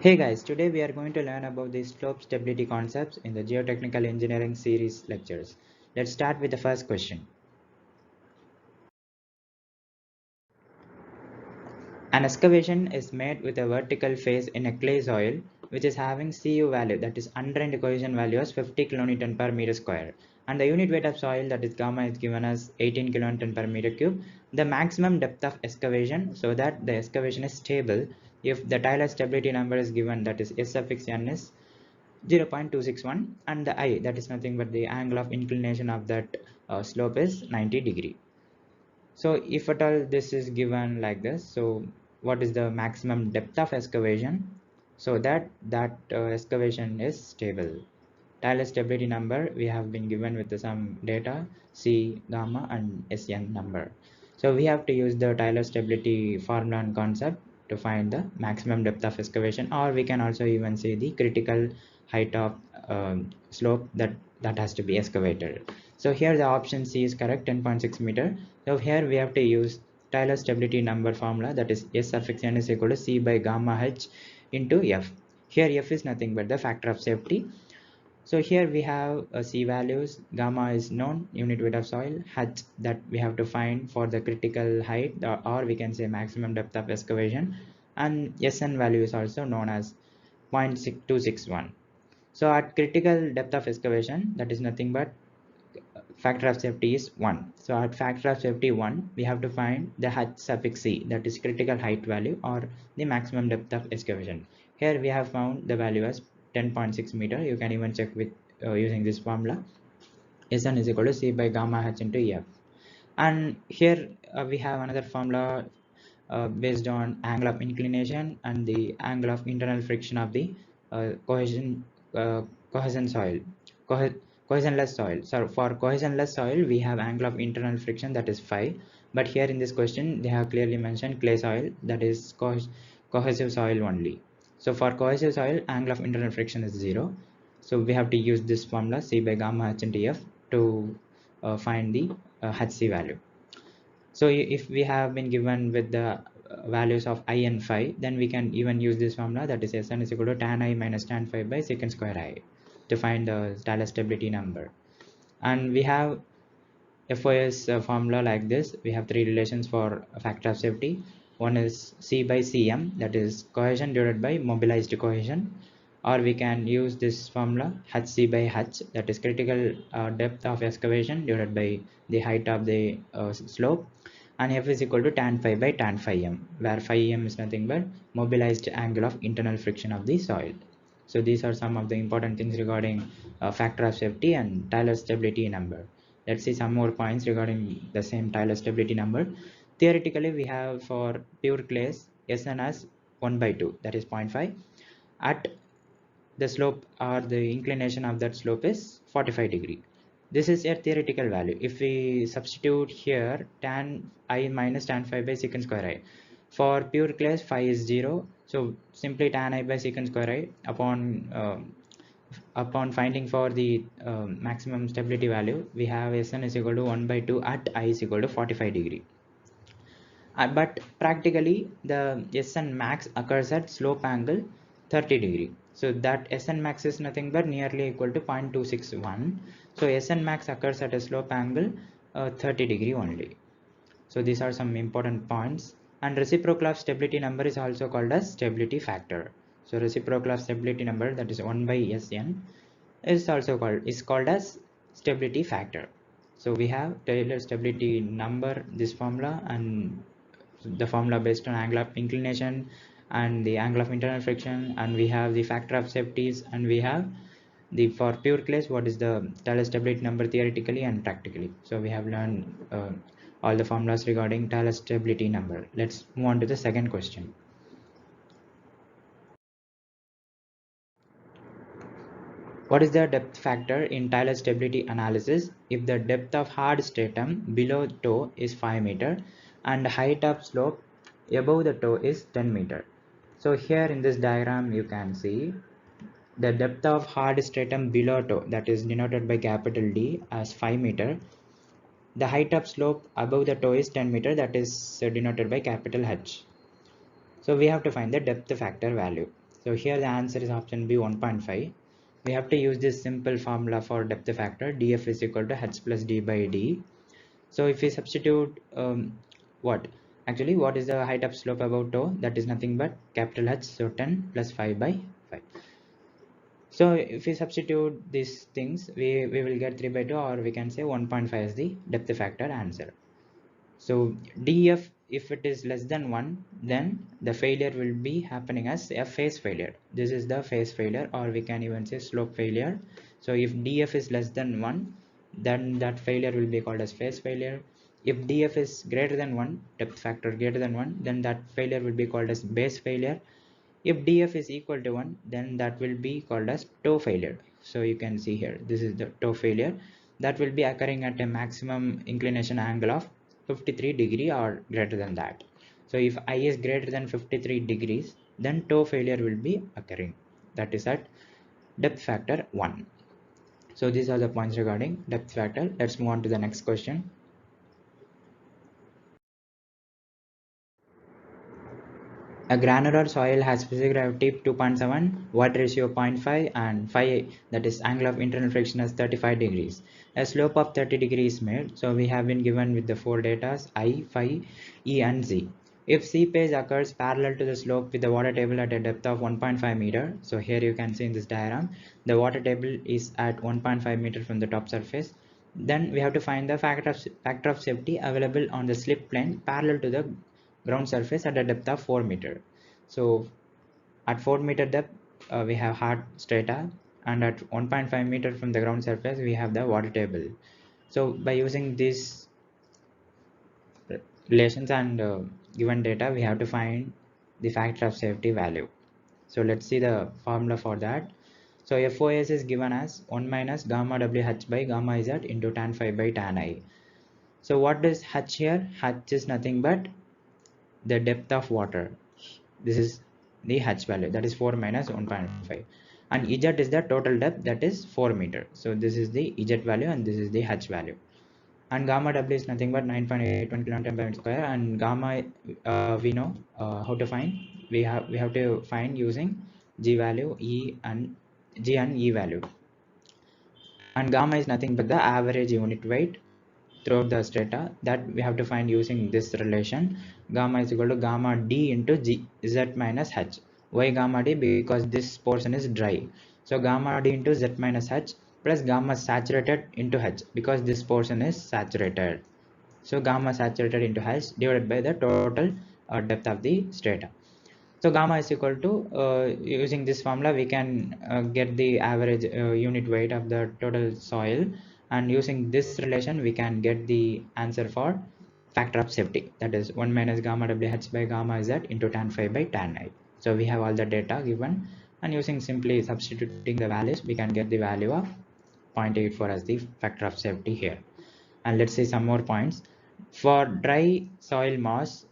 Hey guys, today we are going to learn about the slope stability concepts in the geotechnical engineering series lectures. Let's start with the first question. An excavation is made with a vertical face in a clay soil which is having Cu value, that is undrained cohesion value as 50 kilonewton per meter square, and the unit weight of soil, that is gamma, is given as 18 kilonewton per meter cube. The maximum depth of excavation, so that the excavation is stable, if the Taylor stability number is given, that is S suffix n is 0.261, and the I, that is nothing but the angle of inclination of that slope, is 90 degree. So if at all this is given like this, so what is the maximum depth of excavation, so that excavation is stable. Taylor stability number we have been given with some data C, gamma and Sn number. So we have to use the Taylor stability formula and concept to find the maximum depth of excavation, or we can also even say the critical height of slope that has to be excavated. So here the option C is correct, 10.6 meter. So here we have to use Taylor stability number formula, that is S suffix n is equal to C by gamma h into F. Here F is nothing but the factor of safety. So here we have C values, gamma is known, unit weight of soil, h that we have to find for the critical height, or we can say maximum depth of excavation, and Sn value is also known as 0.261. So at critical depth of excavation, that is nothing but factor of safety is 1. So at factor of safety 1, we have to find the h suffix c, that is critical height value or the maximum depth of excavation. Here we have found the value as 10.6 meter. You can even check with using this formula. Sn is equal to c by gamma h into F. And here we have another formula based on angle of inclination and the angle of internal friction of the uh, cohesion soil, cohesionless soil. So for cohesionless soil, we have angle of internal friction, that is phi. But here in this question, they have clearly mentioned clay soil, that is cohesive soil only. So for cohesive soil, angle of internal friction is 0. So we have to use this formula C by gamma h into F to find the HC value. So if we have been given with the values of I and phi, then we can even use this formula, that is Sn is equal to tan I minus tan phi by secant square I, to find the Taylor stability number. And we have FOS formula like this. We have three relations for a factor of safety. One is C by Cm, that is cohesion divided by mobilized cohesion, or we can use this formula Hc by h, that is critical depth of excavation divided by the height of the slope, and F is equal to tan phi by tan phi m, where phi m is nothing but mobilized angle of internal friction of the soil. So these are some of the important things regarding factor of safety and Taylor stability number. Let's see some more points regarding the same Taylor stability number. Theoretically, we have for pure clays Sn as 1 by 2, that is 0.5. At the slope or the inclination of that slope is 45 degree. This is a theoretical value. If we substitute here tan I minus tan phi by secant square I, for pure clays phi is 0, so simply tan I by secant square I upon finding for the maximum stability value, we have Sn is equal to 1 by 2 at I is equal to 45 degree. But practically the Sn max occurs at slope angle 30 degree. So that Sn max is nothing but nearly equal to 0.261. So Sn max occurs at a slope angle 30 degree only. So these are some important points. And reciprocal of stability number is also called as stability factor. So reciprocal of stability number, that is 1 by Sn, is also called as stability factor. So we have Taylor stability number, this formula, and the formula based on angle of inclination and the angle of internal friction, and we have the factor of safeties, and we have the for pure clays what is the Taylor stability number theoretically and practically. So we have learned all the formulas regarding Taylor stability number. Let's move on to the second question. What is the depth factor in Taylor stability analysis if the depth of hard stratum below toe is 5 meter and height of slope above the toe is 10 meter? So here in this diagram you can see the depth of hard stratum below toe, that is denoted by capital D as 5 meter. The height of slope above the toe is 10 meter, that is denoted by capital H. So we have to find the depth factor value. So here the answer is option B, 1.5. We have to use this simple formula for depth factor. df is equal to h plus d by d. So if we substitute what what is the height of slope above toe? That is nothing but capital H, so 10 plus 5 by 5. So if we substitute these things, we will get 3 by 2, or we can say 1.5 is the depth factor answer. So df, if it is less than 1, then the failure will be happening as a phase failure. This is the phase failure, or we can even say slope failure. So if df is less than 1, then that failure will be called as phase failure. If df is greater than 1, depth factor greater than 1, then that failure will be called as base failure. If df is equal to 1, then that will be called as toe failure. So you can see here, this is the toe failure that will be occurring at a maximum inclination angle of 53 degree or greater than that. So if I is greater than 53 degrees, then toe failure will be occurring. That is at depth factor 1. So these are the points regarding depth factor. Let's move on to the next question. A granular soil has physical gravity 2.7, water ratio 0.5, and phi, that is angle of internal friction, as 35 degrees. A slope of 30 degrees is made. So we have been given with the four datas I, phi, E, and Z. If seepage occurs parallel to the slope with the water table at a depth of 1.5 meter, so here you can see in this diagram, the water table is at 1.5 meter from the top surface. Then we have to find the factor of safety available on the slip plane parallel to the ground surface at a depth of 4 meter. So at 4 meter depth, we have hard strata, and at 1.5 meter from the ground surface, we have the water table. So by using these relations and given data, we have to find the factor of safety value. So let's see the formula for that. So FOS is given as 1 minus gamma WH by gamma Z into tan phi by tan I. So what is H here? H is nothing but the depth of water. This is the H value, that is 4 minus 1.5, and Z is the total depth, that is 4 meter. So this is the Z value and this is the H value, and gamma W is nothing but 9.81 kilonewton per meter square, and gamma we know how to find. We have to find using G value, G and E value, and gamma is nothing but the average unit weight throughout the strata, that we have to find using this relation. Gamma is equal to gamma d into z minus h. Why gamma d? Because this portion is dry. So gamma d into z minus h plus gamma saturated into h, because this portion is saturated. So gamma saturated into h divided by the total depth of the strata. So gamma is equal to, using this formula, we can get the average unit weight of the total soil, and using this relation we can get the answer for factor of safety, that is 1 minus gamma WH by gamma Z into tan phi by tan I. So we have all the data given, and using simply substituting the values, we can get the value of 0.84 as the factor of safety here. And let's see some more points. For dry soil mass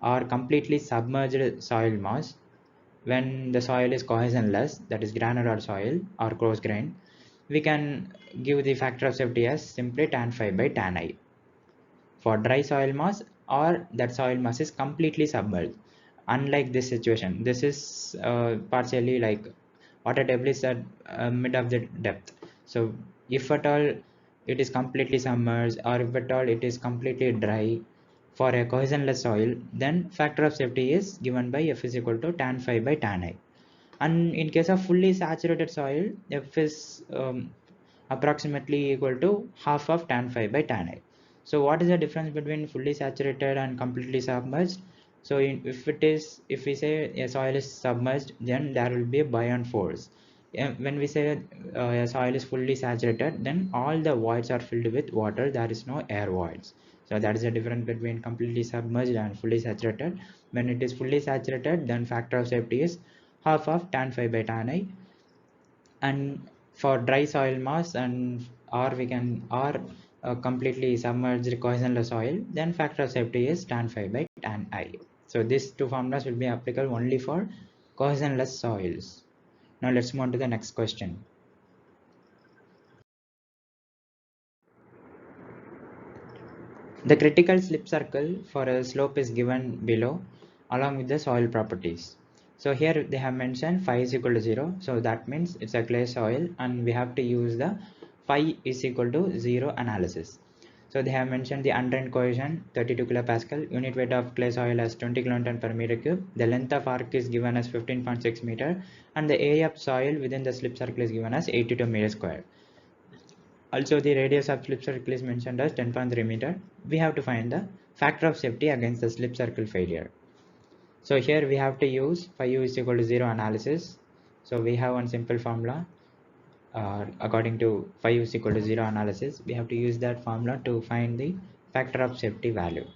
or completely submerged soil mass, when the soil is cohesionless, that is granular soil or coarse grain, we can give the factor of safety as simply tan phi by tan I. For dry soil mass, or that soil mass is completely submerged. Unlike this situation, this is partially like water table is at mid of the depth. So if at all it is completely submerged, or if at all it is completely dry, for a cohesionless soil, then factor of safety is given by F is equal to tan phi by tan I. And in case of fully saturated soil, F is approximately equal to half of tan phi by tan I. So what is the difference between fully saturated and completely submerged? So if we say a soil is submerged, then there will be a buoyant force. When we say a soil is fully saturated, then all the voids are filled with water, there is no air voids. So that is the difference between completely submerged and fully saturated. When it is fully saturated, then factor of safety is half of tan phi by tan I. And for dry soil mass, and or we can or completely submerged cohesionless soil, then factor of safety is tan phi by tan I. So these two formulas will be applicable only for cohesionless soils. Now let's move on to the next question. The critical slip circle for a slope is given below along with the soil properties. So here they have mentioned phi is equal to 0. So that means it's a clay soil and we have to use the phi is equal to 0 analysis. So they have mentioned the undrained cohesion 32 kilopascal, unit weight of clay soil as 20 kilonewton per meter cube. The length of arc is given as 15.6 meter and the area of soil within the slip circle is given as 82 meter square. Also the radius of slip circle is mentioned as 10.3 meter. We have to find the factor of safety against the slip circle failure. So here we have to use phi u is equal to 0 analysis. So we have one simple formula. According to phi u is equal to 0 analysis, we have to use that formula to find the factor of safety value.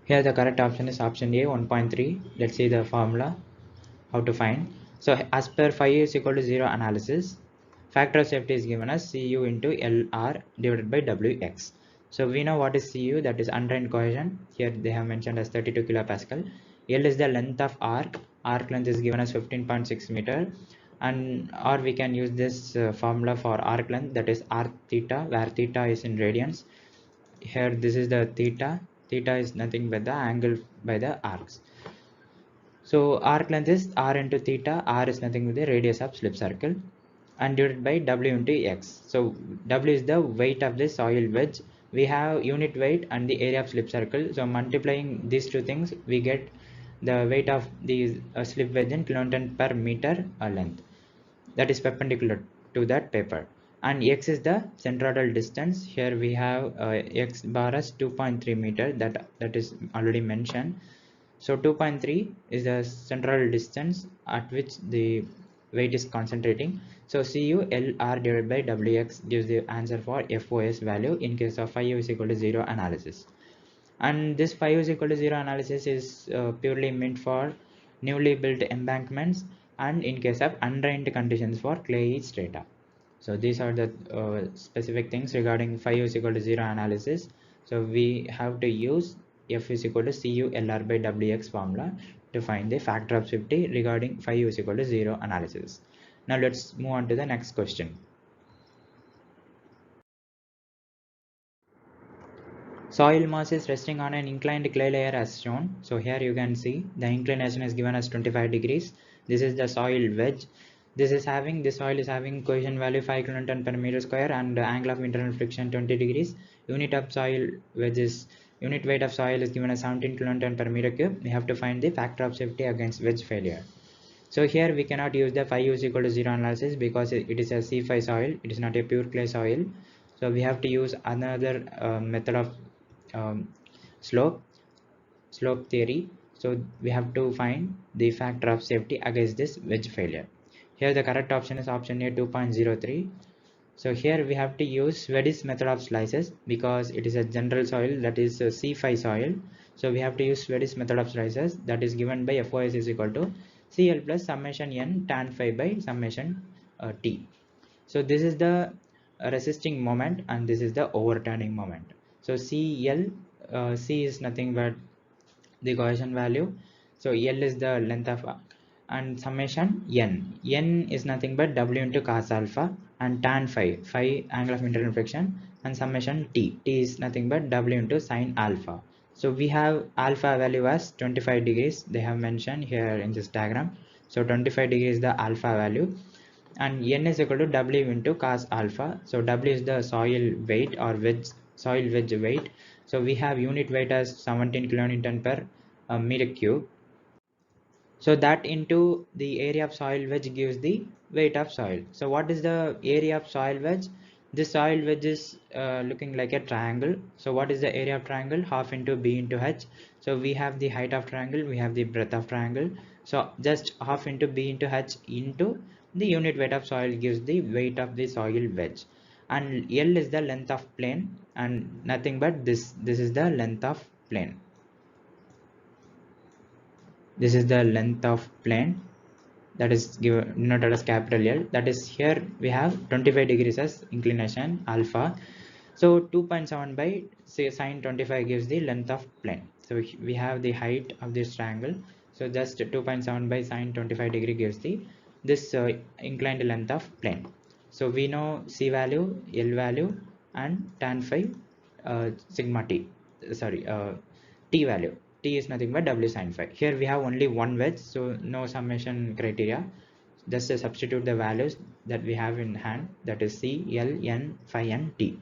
Here the correct option is option A, 1.3. Let's see the formula, how to find. So as per phi u is equal to 0 analysis, factor of safety is given as Cu into Lr divided by Wx. So we know what is Cu, that is undrained cohesion. Here they have mentioned as 32 kilopascal. L is the length of arc length is given as 15.6 meter, and or we can use this formula for arc length, that is r theta, where theta is in radians. Here this is the theta is nothing but the angle by the arcs. So arc length is r into theta, r is nothing but the radius of slip circle, and divided by w into x. So w is the weight of the soil wedge. We have unit weight and the area of slip circle. So multiplying these two things, we get the weight of the slip wedge in kilonewton per meter length, that is perpendicular to that paper. And x is the centroidal distance. Here we have x bar as 2.3 meter, that is already mentioned. So 2.3 is the central distance at which the weight is concentrating. So Cu Lr divided by Wx gives the answer for FOS value in case of phi u is equal to 0 analysis. And this phi u is equal to 0 analysis is purely meant for newly built embankments and in case of undrained conditions for clayey strata. So these are the specific things regarding phi u is equal to 0 analysis. So we have to use F is equal to Cu Lr by Wx formula to find the factor of safety regarding phi u is equal to 0 analysis. Now let's move on to the next question. Soil mass is resting on an inclined clay layer as shown. So here you can see the inclination is given as 25 degrees. This is the soil wedge. This soil is having cohesion value 5 kilonewton per meter square and angle of internal friction 20 degrees. Unit weight of soil is given as 17 kilonewton per meter cube. We have to find the factor of safety against wedge failure. So here we cannot use the phi u is equal to 0 analysis because it is a C5 soil. It is not a pure clay soil. So we have to use another method of um, slope theory. So we have to find the factor of safety against this wedge failure. Here the correct option is option A, 2.03. So here we have to use Swedish method of slices because it is a general soil, that is a C5 soil. So we have to use Swedish method of slices, that is given by FOS is equal to CL plus summation n tan phi by summation T. So this is the resisting moment and this is the overturning moment. So CL, C is nothing but the cohesion value. So L is the length of and summation n is nothing but W into cos alpha and tan phi angle of internal friction, and summation T is nothing but W into sin alpha. So we have alpha value as 25 degrees, they have mentioned here in this diagram. So 25 degrees is the alpha value, and n is equal to W into cos alpha. So W is the soil weight or soil wedge weight. So we have unit weight as 17 kilonewton per meter cube. So that into the area of soil wedge gives the weight of soil. So what is the area of soil wedge? This soil wedge is looking like a triangle. So what is the area of triangle? Half into B into H. So we have the height of triangle, we have the breadth of triangle. So just half into B into H into the unit weight of soil gives the weight of the soil wedge. And L is the length of plane and nothing but this is the length of plane. This is the length of plane, that is given denoted as capital L. That is, here we have 25 degrees as inclination alpha. So 2.7 by say sine 25 gives the length of plane. So we have the height of this triangle. So just 2.7 by sine 25 degree gives the this inclined length of plane. So we know C value, L value, and tan phi sigma t. Sorry, T value. T is nothing but W sin phi. Here we have only one wedge, so no summation criteria. Just substitute the values that we have in hand, that is C, L, N, phi and T.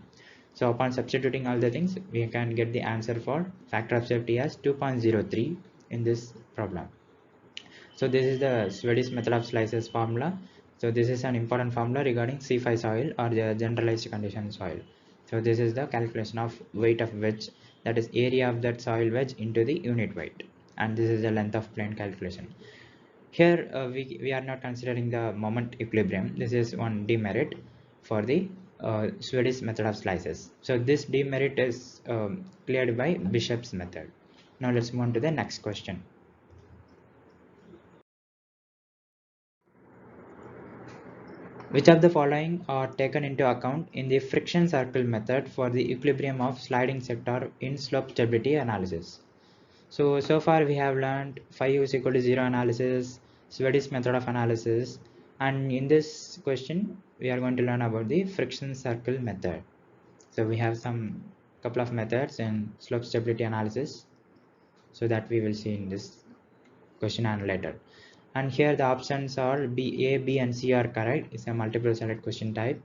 So upon substituting all the things, we can get the answer for factor of safety as 2.03 in this problem. So this is the Swedish method of slices formula. So this is an important formula regarding C5 soil or the generalized condition soil. So this is the calculation of weight of wedge, that is area of that soil wedge into the unit weight, and this is the length of plane calculation. Here we are not considering the moment equilibrium. This is one demerit for the Swedish method of slices. So this demerit is cleared by Bishop's method. Now let's move on to the next question. Which of the following are taken into account in the friction circle method for the equilibrium of sliding sector in slope stability analysis? So far we have learned phi u is equal to 0 analysis, Swedish method of analysis, and in this question we are going to learn about the friction circle method. So we have some couple of methods in slope stability analysis, so that we will see in this question and later. And here the options are A, B and C are correct. It's a multiple select question type.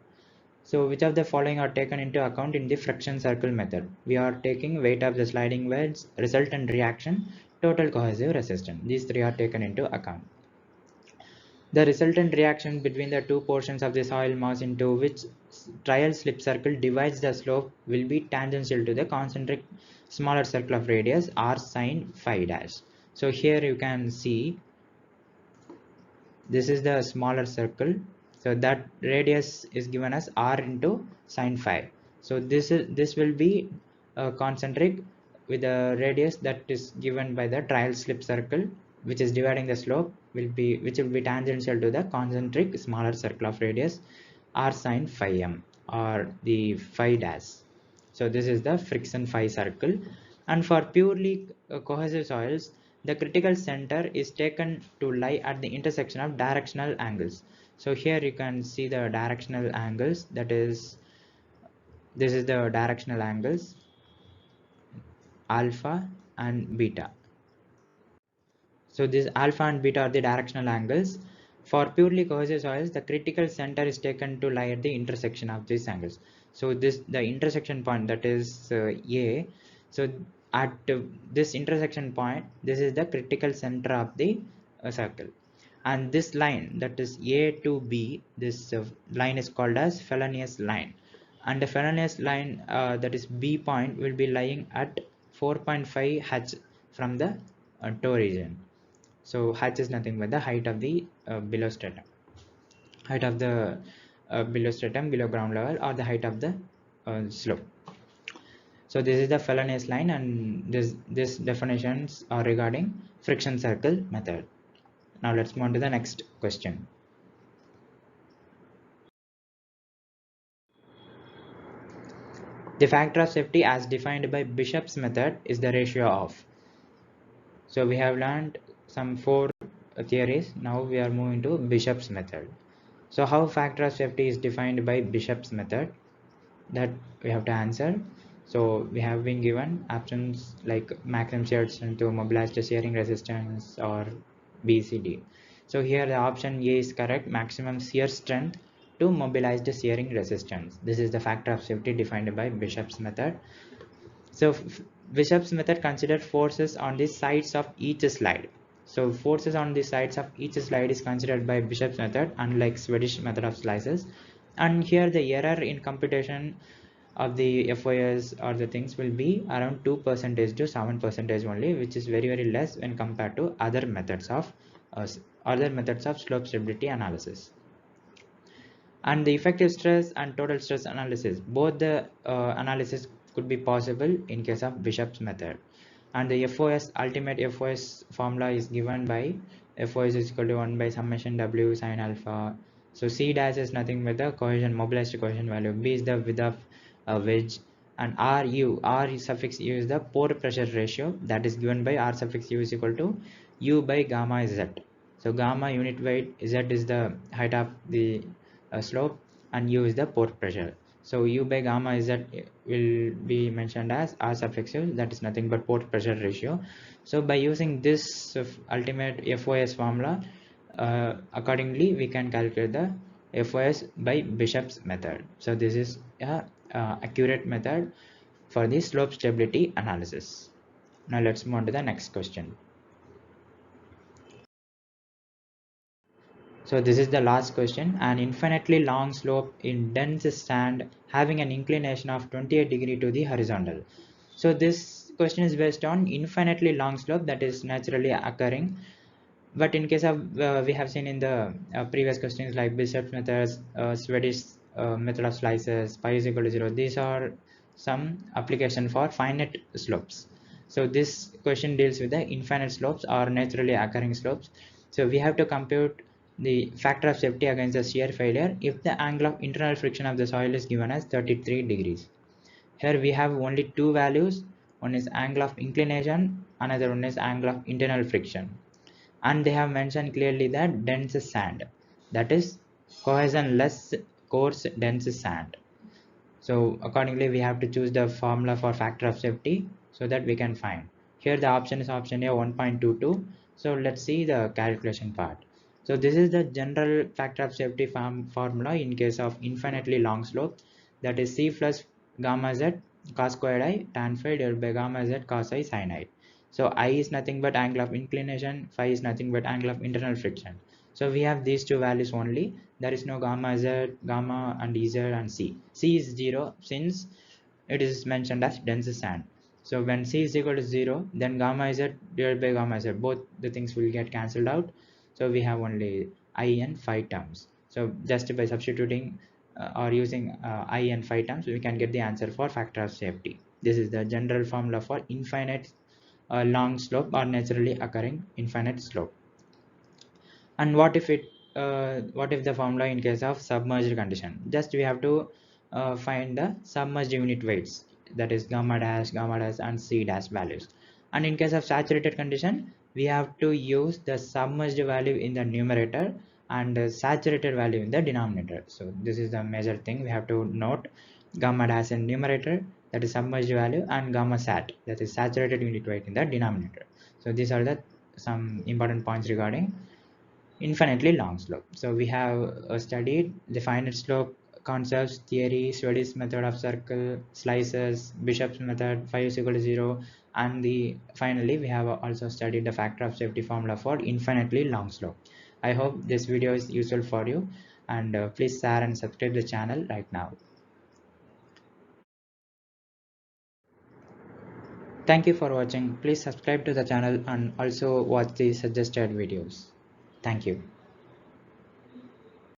So which of the following are taken into account in the friction circle method? We are taking weight of the sliding wedge, resultant reaction, total cohesive resistance. These three are taken into account. The resultant reaction between the two portions of the soil mass into which trial slip circle divides the slope will be tangential to the concentric smaller circle of radius r sin phi dash. So here you can see this is the smaller circle, so that radius is given as r into sin phi. So this will be concentric with the radius that is given by the trial slip circle, which is dividing the slope, which will be tangential to the concentric smaller circle of radius r sin phi m, or the phi dash. So this is the friction phi circle. And for purely cohesive soils, the critical center is taken to lie at the intersection of directional angles. So here you can see the directional angles, that is, this is the directional angles alpha and beta. So this alpha and beta are the directional angles. For purely cohesive soils, the critical center is taken to lie at the intersection of these angles. So the intersection point, that is A. So at this intersection point, this is the critical center of the circle. And this line, that is A to B, this line is called as Fellenius line. And the Fellenius line, that is B point, will be lying at 4.5 h from the toe region. So h is nothing but the height of the below stratum, height of the below stratum, below ground level, or the height of the slope. So this is the Fellenius line, and this definitions are regarding friction circle method. Now let's move on to the next question. The factor of safety as defined by Bishop's method is the ratio of. So we have learned some 4 theories. Now we are moving to Bishop's method. So how factor of safety is defined by Bishop's method? That we have to answer. So we have been given options like maximum shear strength to mobilize the shearing resistance, or BCD. So here the option A is correct, maximum shear strength to mobilize the shearing resistance. This is the factor of safety defined by Bishop's method. So Bishop's method considered forces on the sides of each slide. So forces on the sides of each slide is considered by Bishop's method, unlike Swedish method of slices. And here the error in computation of the FOS or the things will be around 2% to 7% only, which is very less when compared to other methods of slope stability analysis. And the effective stress and total stress analysis, both the analysis could be possible in case of Bishop's method. And the FOS, ultimate FOS formula is given by FOS is equal to 1 by summation W sin alpha. So C dash is nothing but the cohesion, mobilized cohesion value. B is the width of wedge, and R suffix U is the pore pressure ratio, that is given by R suffix U is equal to U by gamma Z. So gamma unit weight, Z is the height of the slope, and U is the pore pressure. So U by gamma Z will be mentioned as R sub x u, that is nothing but port pressure ratio. So by using this ultimate FOS formula, accordingly we can calculate the FOS by Bishop's method. So this is a accurate method for the slope stability analysis. Now let's move on to the next question. So this is the last question. An infinitely long slope in dense sand having an inclination of 28 degrees to the horizontal. So this question is based on infinitely long slope that is naturally occurring. But in case of we have seen in the previous questions like Bishop's methods, Swedish method of slices, pi is equal to 0. These are some application for finite slopes. So this question deals with the infinite slopes or naturally occurring slopes. So we have to compute the factor of safety against the shear failure if the angle of internal friction of the soil is given as 33 degrees. Here we have only two values. One is angle of inclination, another one is angle of internal friction. And they have mentioned clearly that dense sand, that is cohesion less coarse dense sand. So accordingly we have to choose the formula for factor of safety so that we can find. Here the option is option A 1.22. So let's see the calculation part. So this is the general factor of safety formula in case of infinitely long slope, that is C plus gamma z cos squared I tan phi divided by gamma z cos I sin I. So I is nothing but angle of inclination, phi is nothing but angle of internal friction. So we have these two values only. There is no gamma z, gamma and ez and c. C is 0 since it is mentioned as dense sand. So when c is equal to 0, then gamma z divided by gamma z, both the things will get cancelled out. So we have only I and phi terms. So just by substituting or using I and phi terms, we can get the answer for factor of safety. This is the general formula for infinite long slope or naturally occurring infinite slope. And what if the formula in case of submerged condition? Just we have to find the submerged unit weights, that is gamma dash and c dash values. And in case of saturated condition, we have to use the submerged value in the numerator and the saturated value in the denominator. So this is the major thing we have to note: gamma dash in numerator, that is submerged value, and gamma sat, that is saturated unit weight, in the denominator. So these are the some important points regarding infinitely long slope. So we have studied the finite slope concepts, theory, Swedish method of circle, slices, Bishop's method, phi is equal to 0, and the finally we have also studied the factor of safety formula for infinitely long slope. I hope this video is useful for you, and please share and subscribe the channel right now. Thank you for watching. Please subscribe to the channel and also watch the suggested videos. Thank you.